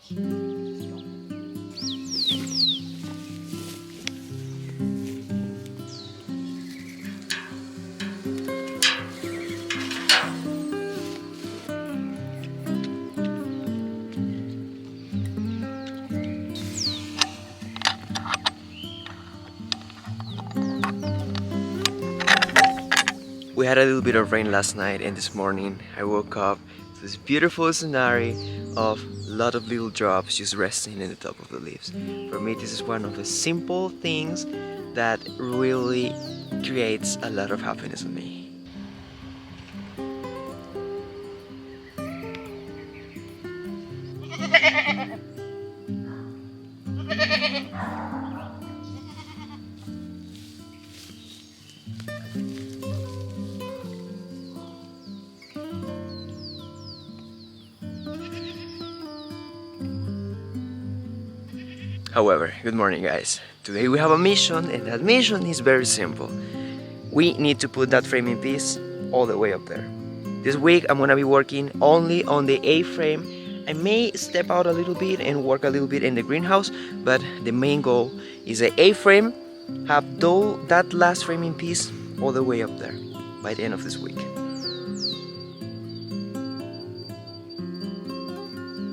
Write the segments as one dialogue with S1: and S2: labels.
S1: We had a little bit of rain last night, and this morning I woke up to this beautiful scenario of a lot of little drops just resting in the top of the leaves. For me, this is one of the simple things that really creates a lot of happiness in me. However, good morning guys. Today we have a mission, and that mission is very simple. We need to put that framing piece all the way up there. This week I'm gonna be working only on the A-frame. I may step out a little bit and work a little bit in the greenhouse, but the main goal is the A-frame, have that last framing piece all the way up there by the end of this week.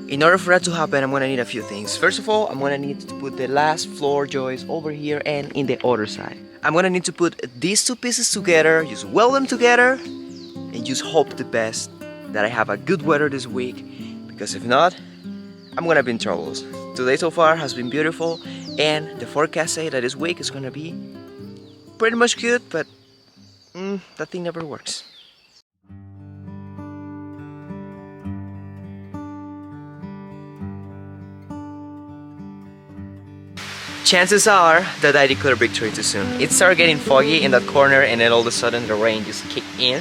S1: In order for that to happen, I'm gonna need a few things. First of all, I'm gonna need to put the last floor joist over here and in the other side. I'm gonna need to put these two pieces together, just weld them together, and just hope the best that I have a good weather this week, because if not, I'm gonna be in troubles. Today so far has been beautiful, and the forecast say that this week is gonna be pretty much good, but that thing never works. Chances are that I declare victory too soon. It started getting foggy in that corner, and then all of a sudden the rain just kicked in.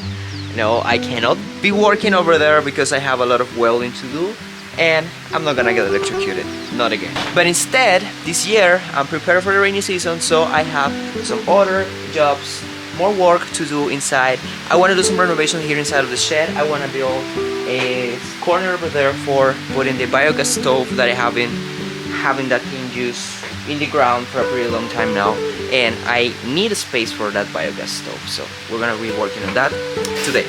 S1: You know, I cannot be working over there because I have a lot of welding to do, and I'm not gonna get electrocuted, not again. But instead, this year, I'm prepared for the rainy season, so I have some other jobs, more work to do inside. I wanna do some renovation here inside of the shed. I wanna build a corner over there for putting the biogas stove that I have been having that thing used in the ground for a pretty long time now, and I need a space for that biogas stove, so we're gonna be working on that today,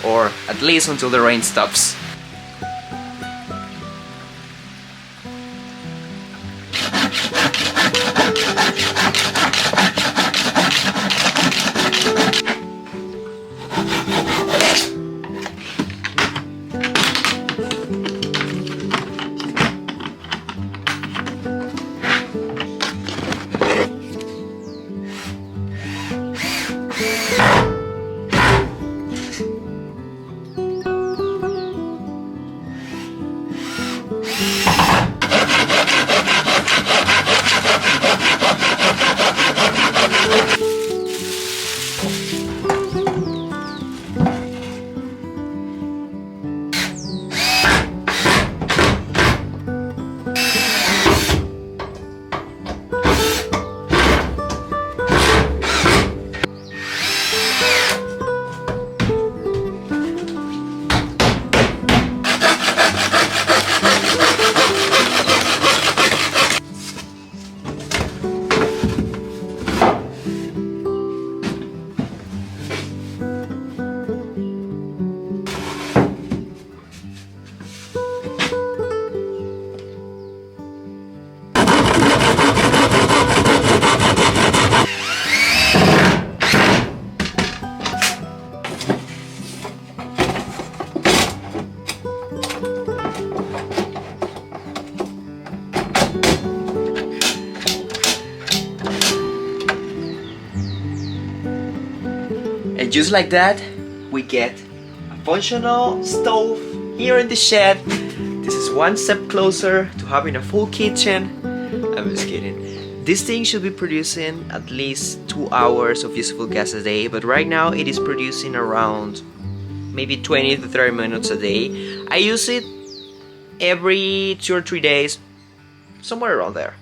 S1: or at least until the rain stops. And just like that, we get a functional stove here in the shed. This is one step closer to having a full kitchen. I'm just kidding. This thing should be producing at least 2 hours of useful gas a day, but right now it is producing around maybe 20 to 30 minutes a day. I use it every 2 or 3 days, somewhere around there.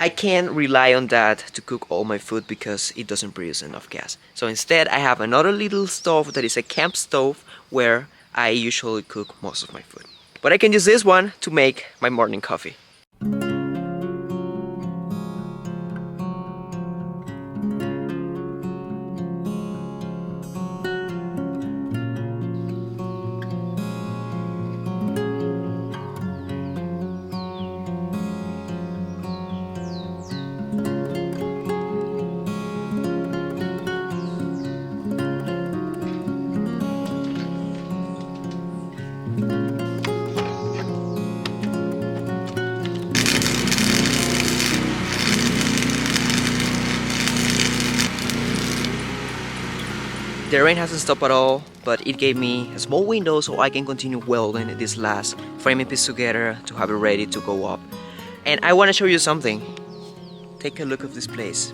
S1: I can't rely on that to cook all my food because it doesn't produce enough gas. So instead I have another little stove that is a camp stove where I usually cook most of my food. But I can use this one to make my morning coffee. The rain hasn't stopped at all, but it gave me a small window so I can continue welding this last framing piece together to have it ready to go up. And I want to show you something. Take a look at this place.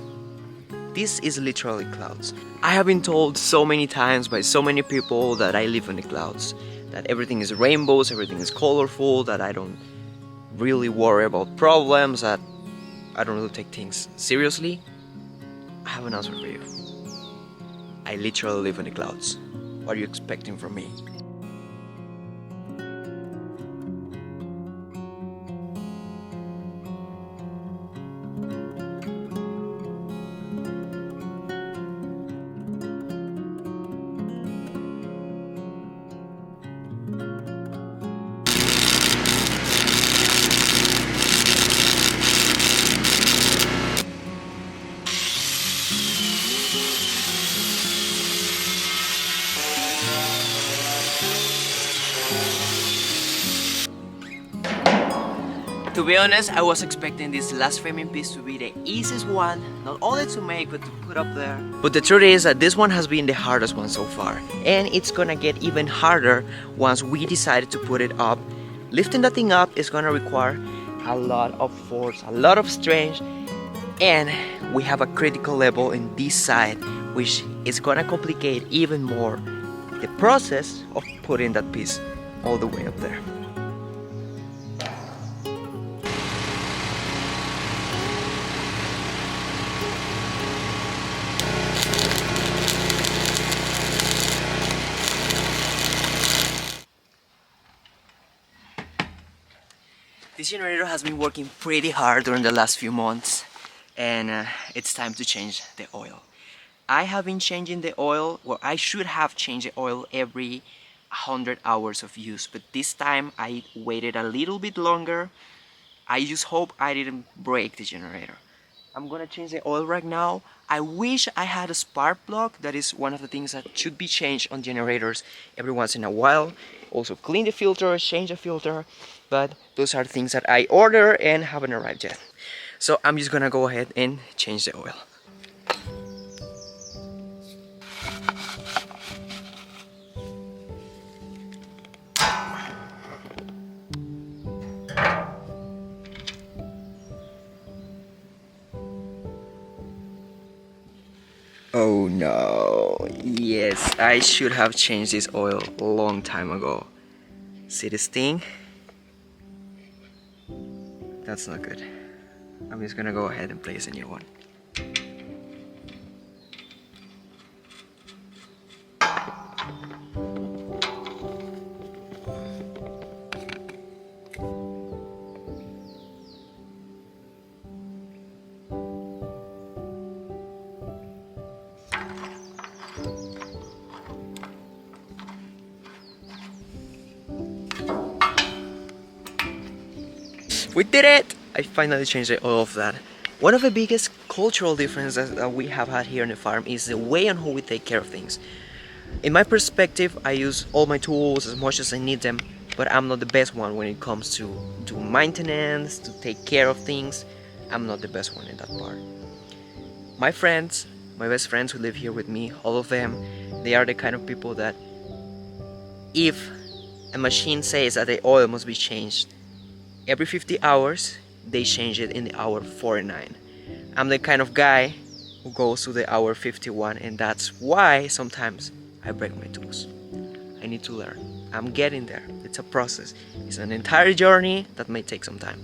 S1: This is literally clouds. I have been told so many times by so many people that I live in the clouds, that everything is rainbows, everything is colorful, that I don't really worry about problems, that I don't really take things seriously. I have an answer for you. I literally live in the clouds. What are you expecting from me? To be honest, I was expecting this last framing piece to be the easiest one, not only to make but to put up there. But the truth is that this one has been the hardest one so far, and it's gonna get even harder once we decide to put it up. Lifting that thing up is gonna require a lot of force, a lot of strength, and we have a critical level in this side, which is gonna complicate even more the process of putting that piece all the way up there. This generator has been working pretty hard during the last few months, and it's time to change the oil. I have been changing the oil, well, I should have changed the oil every 100 hours of use, but this time I waited a little bit longer. I just hope I didn't break the generator. I'm gonna change the oil right now. I wish I had a spark plug. That is one of the things that should be changed on generators every once in a while. Also clean the filter, change the filter, but those are things that I order and haven't arrived yet. So I'm just gonna go ahead and change the oil. Oh no, yes, I should have changed this oil a long time ago. See this thing? That's not good. I'm just gonna go ahead and place a new one. We did it! I finally changed the oil of that. One of the biggest cultural differences that we have had here on the farm is the way on how we take care of things. In my perspective, I use all my tools as much as I need them, but I'm not the best one when it comes to maintenance, to take care of things. I'm not the best one in that part. My friends, my best friends who live here with me, all of them, they are the kind of people that if a machine says that the oil must be changed every 50 hours, they change it in the hour 49. I'm the kind of guy who goes to the hour 51, and that's why sometimes I break my tools. I need to learn. I'm getting there. It's a process. It's an entire journey that may take some time.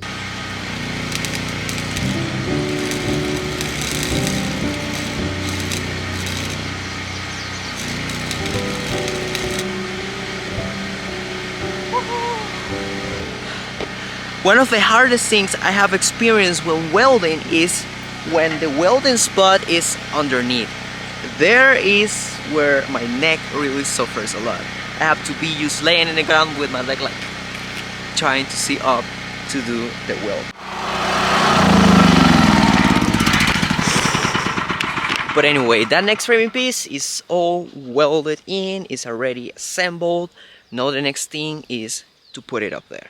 S1: Woohoo! One of the hardest things I have experienced when welding is when the welding spot is underneath. There is where my neck really suffers a lot. I have to be just laying in the ground with my leg like trying to see up to do the weld. But anyway, that next framing piece is all welded in, is already assembled. Now the next thing is to put it up there.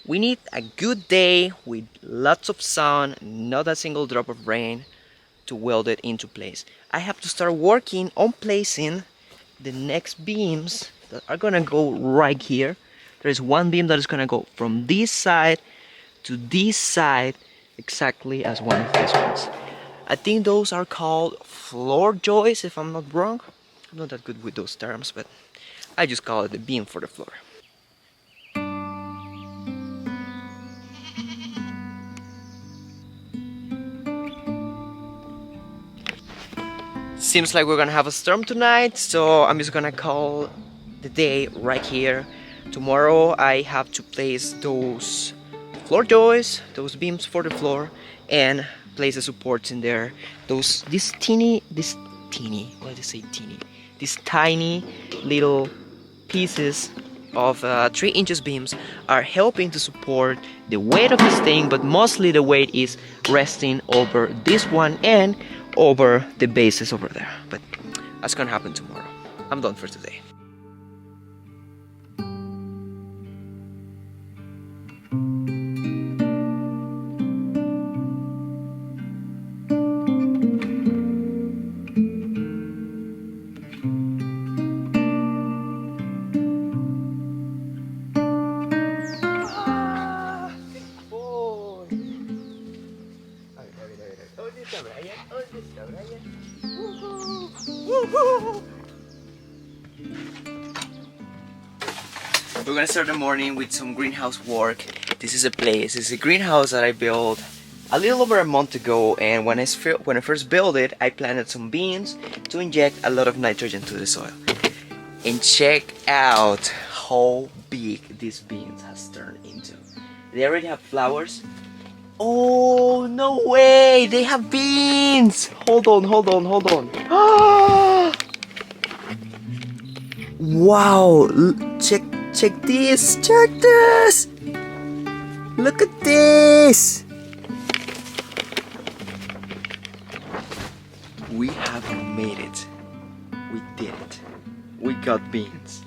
S1: We need a good day with lots of sun, not a single drop of rain, to weld it into place. I have to start working on placing the next beams that are gonna go right here. There's one beam that is gonna go from this side to this side, exactly as one of these ones. I think those are called floor joists, if I'm not wrong. I'm not that good with those terms, but I just call it the beam for the floor. Seems like we're gonna have a storm tonight, so I'm just gonna call the day right here. Tomorrow I have to place those floor joists, those beams for the floor, and place the supports in there. These tiny, why did I say teeny? These tiny little pieces of 3 inches beams are helping to support the weight of this thing, but mostly the weight is resting over this one and over the bases over there. But that's gonna happen tomorrow. I'm done for today. We're gonna start the morning with some greenhouse work. This is a place, this is a greenhouse that I built a little over a month ago, and when I first built it, I planted some beans to inject a lot of nitrogen to the soil. And check out how big these beans has turned into. They already have flowers. Oh, no way! They have beans! Hold on. Wow! Check this! Look at this! We have made it. We did it. We got beans.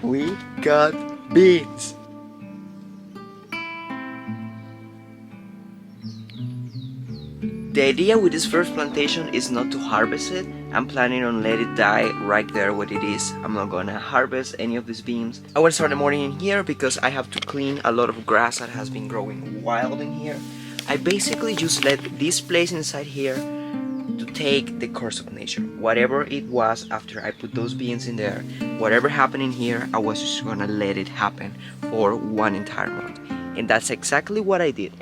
S1: We got beans! The idea with this first plantation is not to harvest it. I'm planning on let it die right there where it is. I'm not gonna harvest any of these beans. I want to start the morning in here because I have to clean a lot of grass that has been growing wild in here. I basically just let this place inside here to take the course of nature. Whatever it was after I put those beans in there, whatever happened in here, I was just gonna let it happen for one entire month. And that's exactly what I did.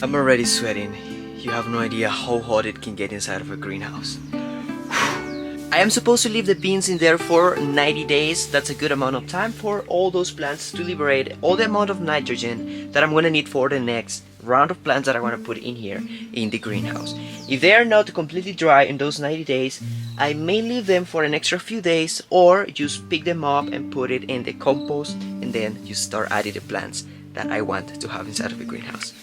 S1: I'm already sweating. You have no idea how hot it can get inside of a greenhouse. I am supposed to leave the beans in there for 90 days. That's a good amount of time for all those plants to liberate all the amount of nitrogen that I'm gonna need for the next round of plants that I want to put in here in the greenhouse. If they are not completely dry in those 90 days, I may leave them for an extra few days or just pick them up and put it in the compost and then just start adding the plants that I want to have inside of the greenhouse.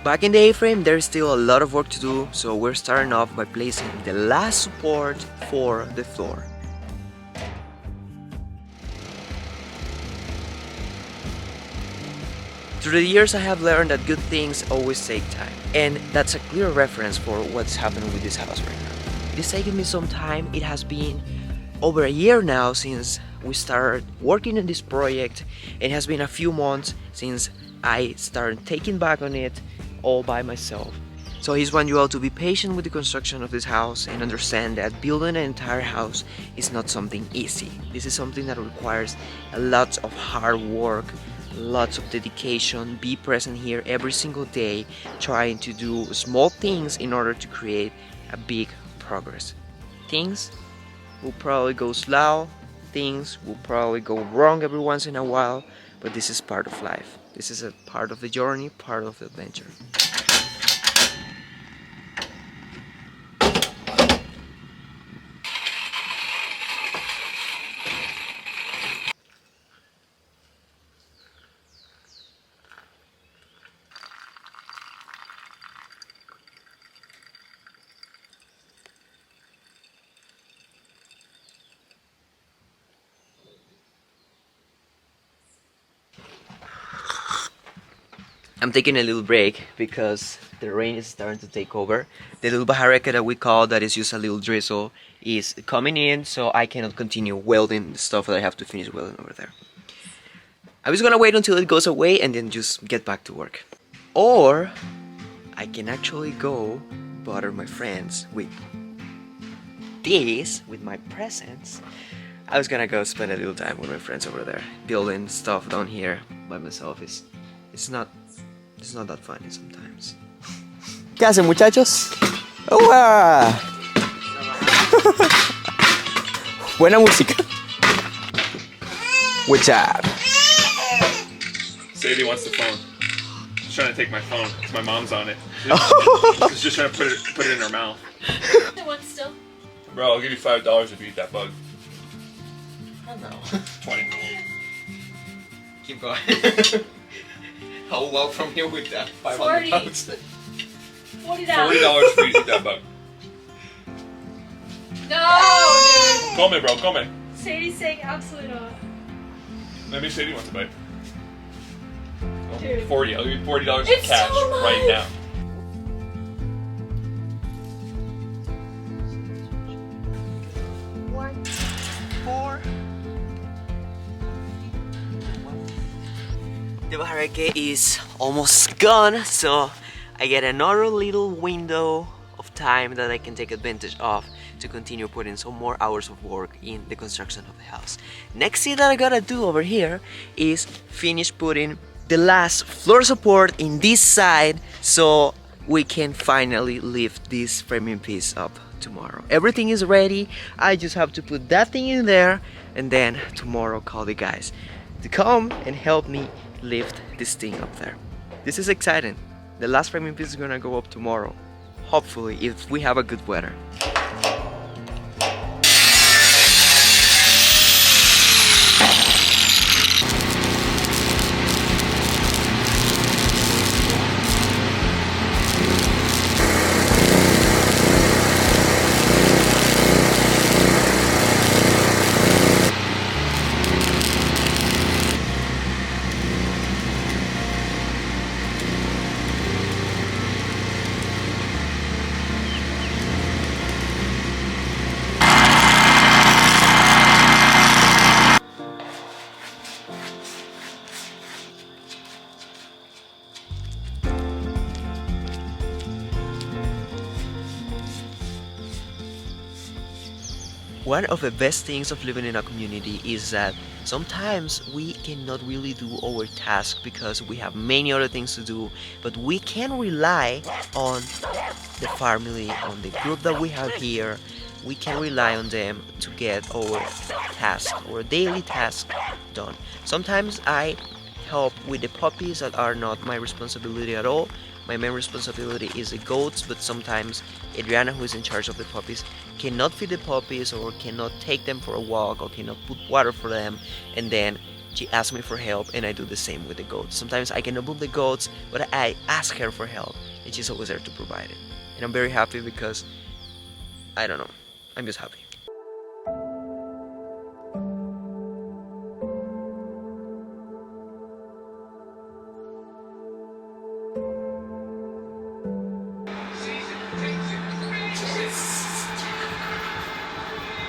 S1: Back in the A-frame, there's still a lot of work to do, so we're starting off by placing the last support for the floor. Through the years, I have learned that good things always take time, and that's a clear reference for what's happening with this house right now. It has taken me some time. It has been over a year now since we started working on this project. It has been a few months since I started taking back on it all by myself. So I just want you all to be patient with the construction of this house and understand that building an entire house is not something easy. This is something that requires a lot of hard work, lots of dedication. Be present here every single day, trying to do small things in order to create a big progress. Things will probably go slow, things will probably go wrong every once in a while, but this is part of life. This is a part of the journey, part of the adventure. I'm taking a little break because the rain is starting to take over. The little bajareka that we call, that is just a little drizzle, is coming in, so I cannot continue welding the stuff that I have to finish welding over there. I was gonna wait until it goes away and then just get back to work. Or I can actually go bother my friends with this, with my presents. I was gonna go spend a little time with my friends over there. Building stuff down here by myself it's not that funny sometimes.
S2: ¿Qué hacen, muchachos? ¡Uah! Buena música. Good job.
S3: Sadie wants the phone. She's trying to take my phone because my mom's on it. She's just trying to put it in her mouth.
S4: What still?
S3: Bro, I'll give you $5 if you eat that bug.
S1: I don't know.
S3: 20.
S1: Keep going. I'll walk from here with that
S4: 40.
S1: $500.
S4: $40.
S3: $40 for you to eat that bug.
S4: No, dude.
S3: Come, bro, come.
S4: Sadie's saying absolutely not.
S3: Maybe Sadie wants to bite. Oh,
S4: Dude.
S3: 40. I'll give you $40 in
S4: It's
S3: cash
S4: so much.
S3: right now.
S1: The bajareke is almost gone, so I get another little window of time that I can take advantage of to continue putting some more hours of work in the construction of the house. Next thing that I gotta do over here is finish putting the last floor support in this side so we can finally lift this framing piece up tomorrow. Everything is ready. I just have to put that thing in there and then tomorrow call the guys to come and help me lift this thing up there. This is exciting. The last framing piece is gonna go up tomorrow, hopefully, if we have a good weather. One of the best things of living in a community is that sometimes we cannot really do our task because we have many other things to do, but we can rely on the family, on the group that we have here. We can rely on them to get our task, our daily task done. Sometimes I help with the puppies that are not my responsibility at all. My main responsibility is the goats, but sometimes Adriana, who is in charge of the puppies, cannot feed the puppies or cannot take them for a walk or cannot put water for them, and then She asks me for help, and I do the same with the goats. Sometimes I cannot move the goats, but I ask her for help, and she's always there to provide it. And I'm very happy because, I don't know, I'm just happy.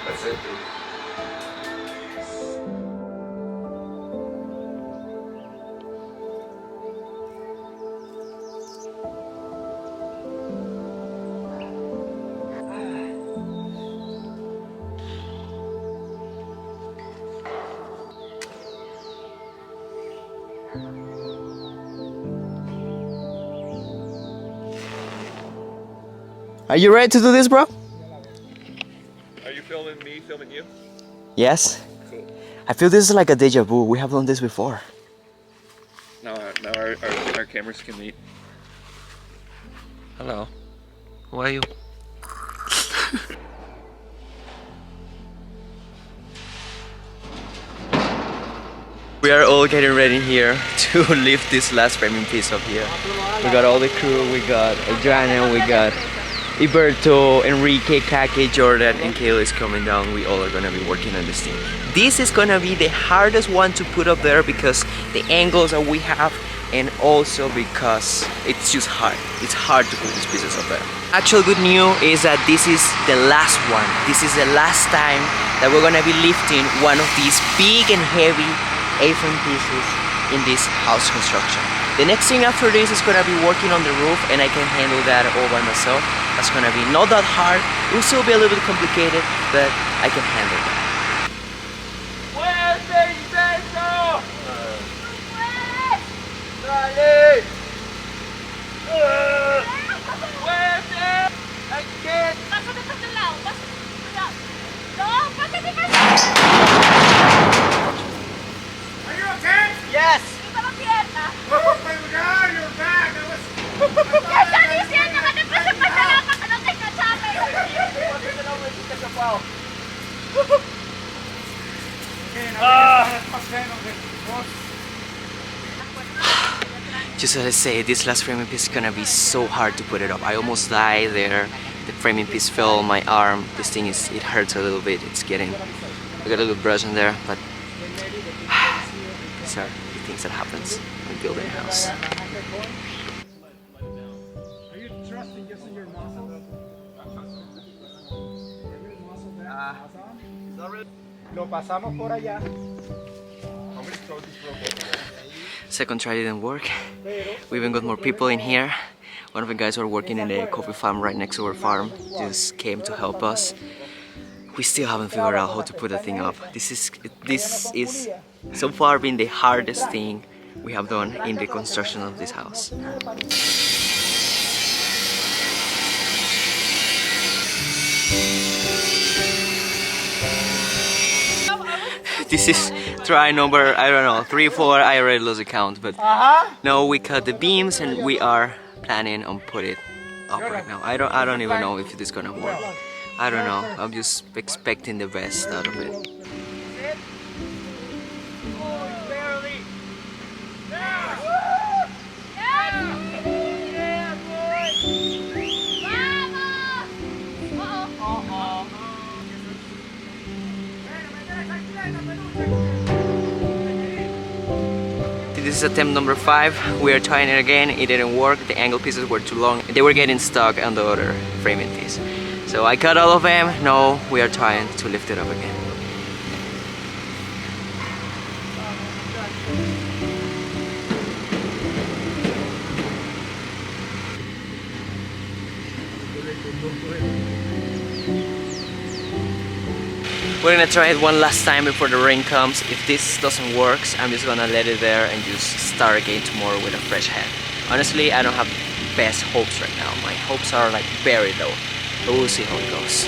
S1: That's it.
S2: Are you ready to do this, bro?
S3: Are you filming me, filming you?
S2: Yes.
S3: Cool.
S2: I feel this is like a deja vu. We have done this before.
S3: Now our cameras can meet.
S1: Hello. Who are you? We are all getting ready here to lift this last framing piece up here. We got all the crew, we got Adriana, we got Iberto, Enrique, Kake, Jordan, and Kayla is coming down. We all are gonna be working on this thing. This is gonna be the hardest one to put up there because the angles that we have, and also because it's just hard. It's hard to put these pieces up there. Actual good news is that this is the last one. This is the last time that we're gonna be lifting one of these big and heavy A-frame pieces in this house construction. The next thing after this is gonna be working on the roof, and I can handle that all by myself. That's gonna be not that hard. It will still be a little bit complicated, but I can handle that.
S2: Yes.
S1: Just as I say, this last framing piece is gonna be so hard to put it up. I almost died there. The framing piece fell on my arm. This thing it hurts a little bit. It's getting, I got a little bruise in there, but these are the things that happens when building a house.
S5: Lo pasamos por allá.
S1: Second try didn't work. We even got more people in here. One of the guys who are working in a coffee farm right next to our farm just came to help us. We still haven't figured out how to put the thing up. This is so far been the hardest thing we have done in the construction of this house. This is try number, I don't know, 3, 4, I already lost the count, but no, we cut the beams and we are planning on put it up right now. I don't even know if it is gonna work. I don't know, I'm just expecting the best out of it. This is attempt number 5. We are trying it again. It didn't work. The angle pieces were too long. They were getting stuck on the other framing piece. So I cut all of them. Now we are trying to lift it up again. We're gonna try it one last time before the rain comes. If this doesn't work, I'm just gonna let it there and just start again tomorrow with a fresh head. Honestly, I don't have best hopes right now. My hopes are like very low, but we'll see how it goes.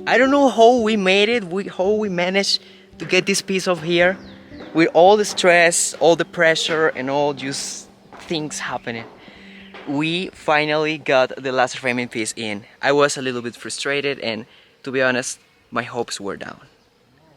S1: I don't know how we made it, how we managed to get this piece of here with all the stress, all the pressure and all just things happening. We finally got the last framing piece in. I was a little bit frustrated and to be honest, my hopes were down.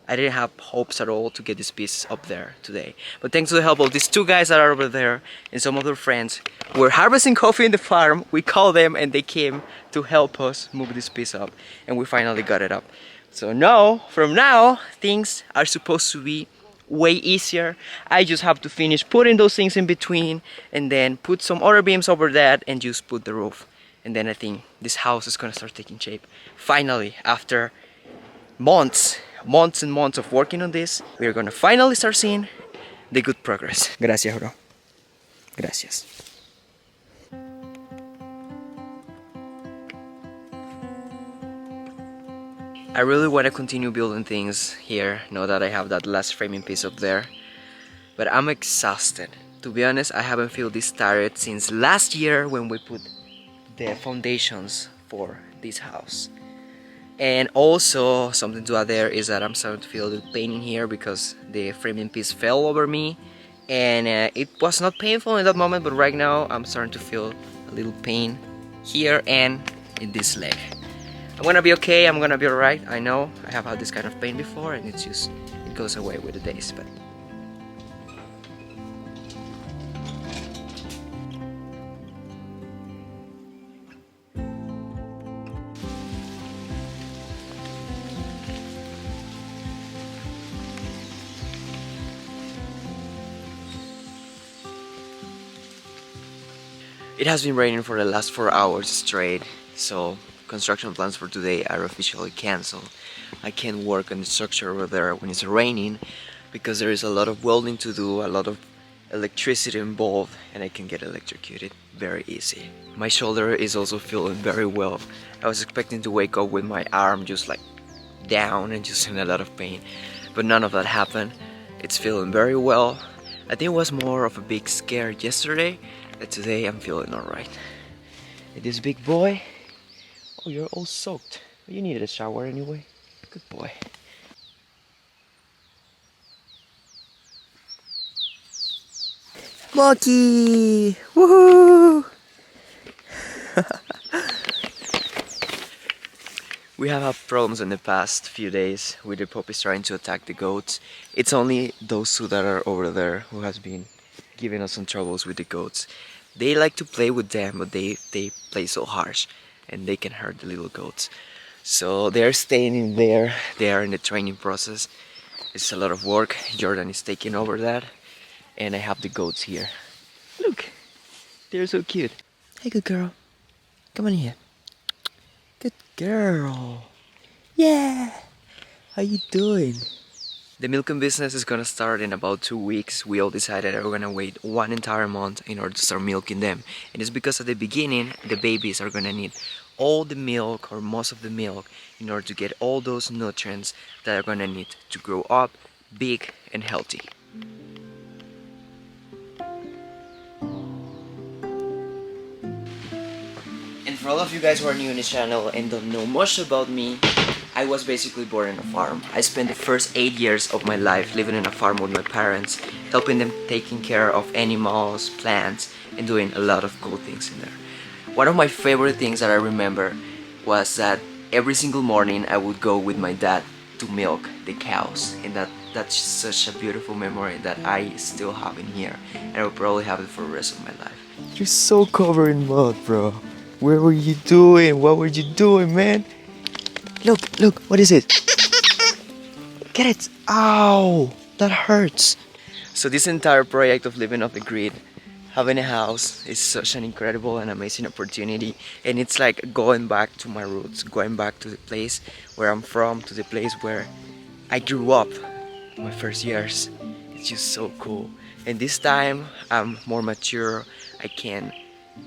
S1: I didn't have hopes at all to get this piece up there today. But thanks to the help of these two guys that are over there and some of their friends, we're harvesting coffee in the farm. We called them and they came to help us move this piece up. And we finally got it up. So now, from now, things are supposed to be way easier. I just have to finish putting those things in between and then put some other beams over that and just put the roof. And then I think this house is gonna start taking shape. Finally, after months and months of working on this, we are gonna finally start seeing the good progress. Gracias, bro. Gracias. I really want to continue building things here now that I have that last framing piece up there. But I'm exhausted. To be honest, I haven't felt this tired since last year when we put the foundations for this house. And also something to add there is that I'm starting to feel the pain in here because the framing piece fell over me and it was not painful in that moment, but right now I'm starting to feel a little pain here and in this leg. I'm gonna be okay, I'm gonna be alright. I know I have had this kind of pain before and it's just, it goes away with the days. But it has been raining for the last 4 hours straight, so construction plans for today are officially cancelled. I can't work on the structure over there when it's raining because there is a lot of welding to do, a lot of electricity involved, and I can get electrocuted very easy. My shoulder is also feeling very well. I was expecting to wake up with my arm just like down and just in a lot of pain, but none of that happened. It's feeling very well. I think it was more of a big scare yesterday, but today I'm feeling alright. This big boy, oh, you're all soaked. You needed a shower anyway. Good boy. Monkey! Woohoo! We have had problems in the past few days with the puppies trying to attack the goats. It's only those two that are over there who has been giving us some troubles with the goats. They like to play with them, but they play so harsh and they can hurt the little goats. So they're staying in there, they are in the training process. It's a lot of work. Jordan is taking over that and I have the goats here. Look, they're so cute. Hey, good girl, come on here. Good girl. Yeah, how you doing? The milking business is gonna start in about 2 weeks. We all decided that we're gonna wait 1 entire month in order to start milking them. And it's because at the beginning, the babies are gonna need all the milk or most of the milk in order to get all those nutrients that are gonna need to grow up big and healthy. And for all of you guys who are new in this channel and don't know much about me, I was basically born in a farm. I spent the first 8 years of my life living in a farm with my parents, helping them taking care of animals, plants, and doing a lot of cool things in there. One of my favorite things that I remember was that every single morning I would go with my dad to milk the cows, and that's such a beautiful memory that I still have in here, and I will probably have it for the rest of my life. You're so covered in mud, bro. Where were you doing? What were you doing, man? Look, what is it? Get it! Ow! That hurts! So this entire project of living off the grid, having a house, is such an incredible and amazing opportunity. And it's like going back to my roots, going back to the place where I'm from, to the place where I grew up my first years. It's just so cool. And this time, I'm more mature, I can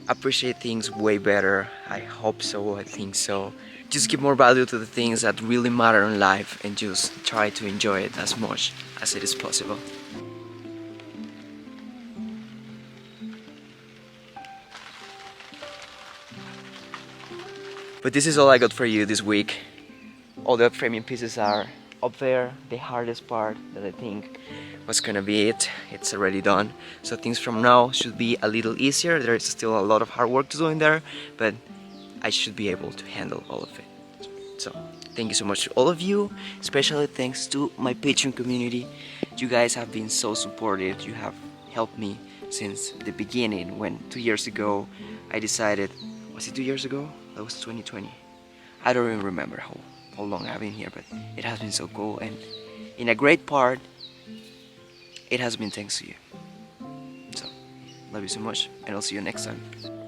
S1: appreciate things way better. I hope so, I think so. Just give more value to the things that really matter in life and just try to enjoy it as much as it is possible. But this is all I got for you this week. All the framing pieces are up there, the hardest part that I think was gonna be it. It's already done. So things from now should be a little easier. There is still a lot of hard work to do in there, but I should be able to handle all of it. So thank you so much to all of you, especially thanks to my Patreon community. You guys have been so supportive. You have helped me since the beginning, when 2 years ago I decided, was it 2 years ago? That was 2020. I don't even remember how long I've been here, but it has been so cool, and in a great part it has been thanks to you. So love you so much, and I'll see you next time.